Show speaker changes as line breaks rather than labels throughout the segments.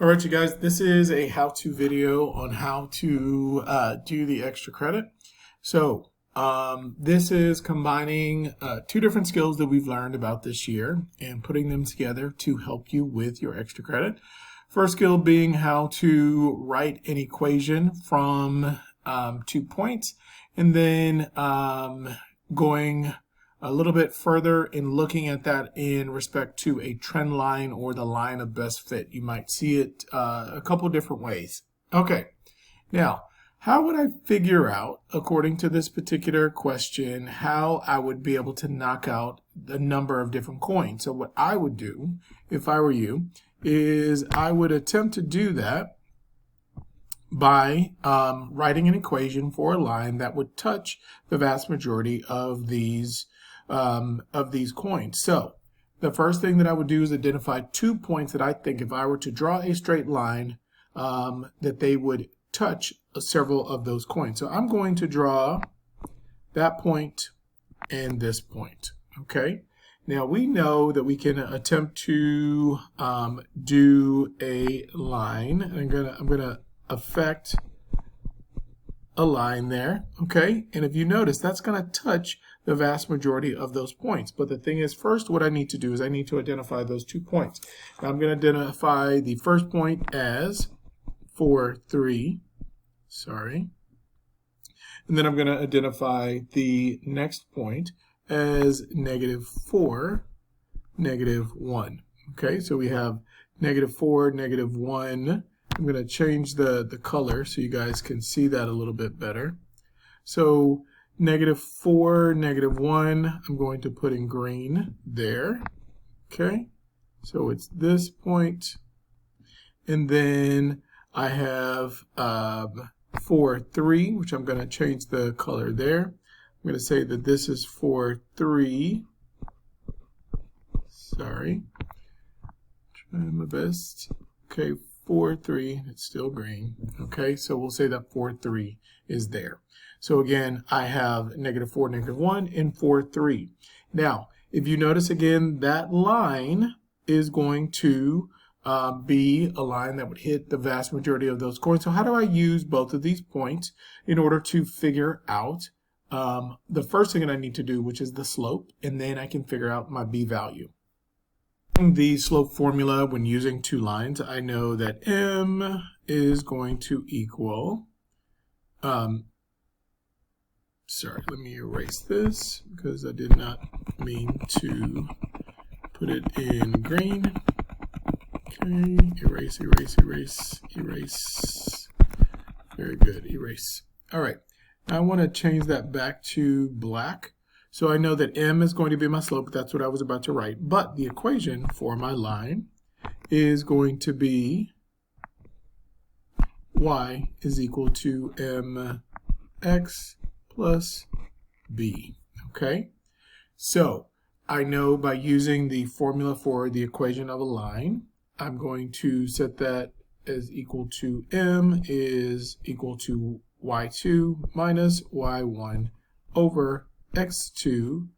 All right, you guys, this is a how-to video on how to do the extra credit. So this is combining two different skills that we've learned about this year and putting them together to help you with your extra credit. First skill being how to write an equation from 2 points, and then going a little bit further in looking at that in respect to a trend line or the line of best fit. You might see it a couple different ways. Okay, now how would I figure out, according to this particular question, how I would be able to knock out the number of different coins? So what I would do, if I were you, is I would attempt to do that by writing an equation for a line that would touch the vast majority of these coins. So the first thing that I would do is identify 2 points that I think, if I were to draw a straight line, that they would touch several of those coins. So I'm going to draw that point and this point. Okay. Now we know that we can attempt to do a line. I'm gonna affect a line there. Okay. And if you notice, that's going to touch the vast majority of those points. But the thing is, first, what I need to do is I need to identify those 2 points. Now, I'm going to identify the first point as 4, 3. Sorry. And then I'm going to identify the next point as -4, -1. Okay, so we have -4, -1. I'm going to change the color so you guys can see that a little bit better. So -4, -1, I'm going to put in green there. Okay, so it's this point. And then I have 4, 3, which I'm going to change the color there. I'm going to say that this is 4, 3. Sorry. Trying my best. Okay, 4, 3, it's still green. Okay, so we'll say that 4, 3 is there. So again, I have -4, -1, and 4, 3. Now, if you notice again, that line is going to be a line that would hit the vast majority of those coins. So how do I use both of these points in order to figure out the first thing that I need to do, which is the slope, and then I can figure out my B value. The slope formula, when using two lines, I know that M is going to equal, sorry, let me erase this because I did not mean to put it in green. Okay, erase, erase, erase, erase. Very good, erase. All right, now I want to change that back to black. So I know that M is going to be my slope. That's what I was about to write. But the equation for my line is going to be y is equal to mx plus b. Okay? So I know by using the formula for the equation of a line, I'm going to set that as equal to m is equal to y2 minus y1 over x2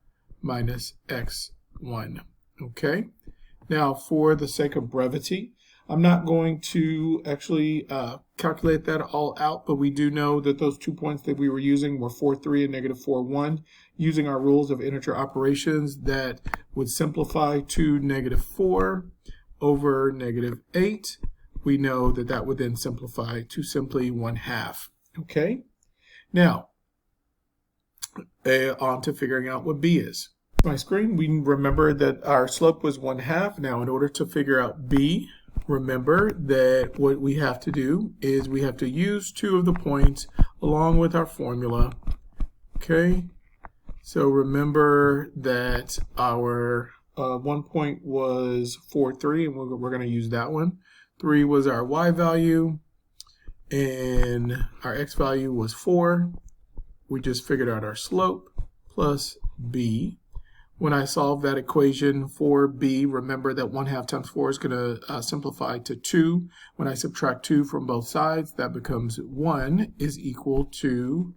minus x1. Okay, now for the sake of brevity, I'm not going to actually calculate that all out, but we do know that those 2 points that we were using were 4, 3 and -4, 1. Using our rules of integer operations, that would simplify to -4 over -8. We know that that would then simplify to simply 1/2. Okay, now on to figuring out what B is. My screen, we remember that our slope was 1/2. Now in order to figure out B, remember that what we have to do is we have to use 2 of the points along with our formula. Okay, so remember that our 1 point was 4, 3, and we're going to use that one. 3 was our y value, and our x value was 4. We just figured out our slope plus b. When I solve that equation for b, remember that 1/2 times 4 is going to simplify to 2. When I subtract 2 from both sides, that becomes 1 is equal to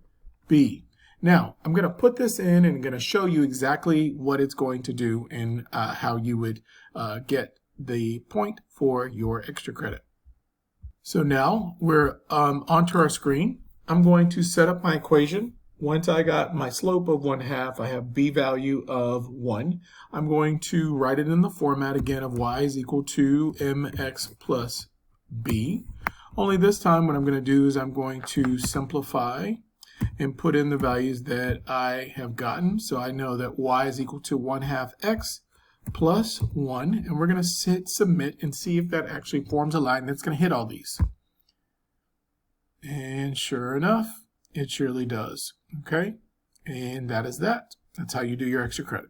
b. Now, I'm going to put this in and I'm going to show you exactly what it's going to do and how you would get the point for your extra credit. So now we're onto our screen. I'm going to set up my equation. Once I got my slope of 1/2, I have b value of 1. I'm going to write it in the format again of y is equal to mx plus b. Only this time what I'm going to do is I'm going to simplify and put in the values that I have gotten. So I know that y is equal to 1/2 x plus 1, and we're going to hit submit and see if that actually forms a line that's going to hit all these. And sure enough, it surely does. Okay, and that is that. That's how you do your extra credit.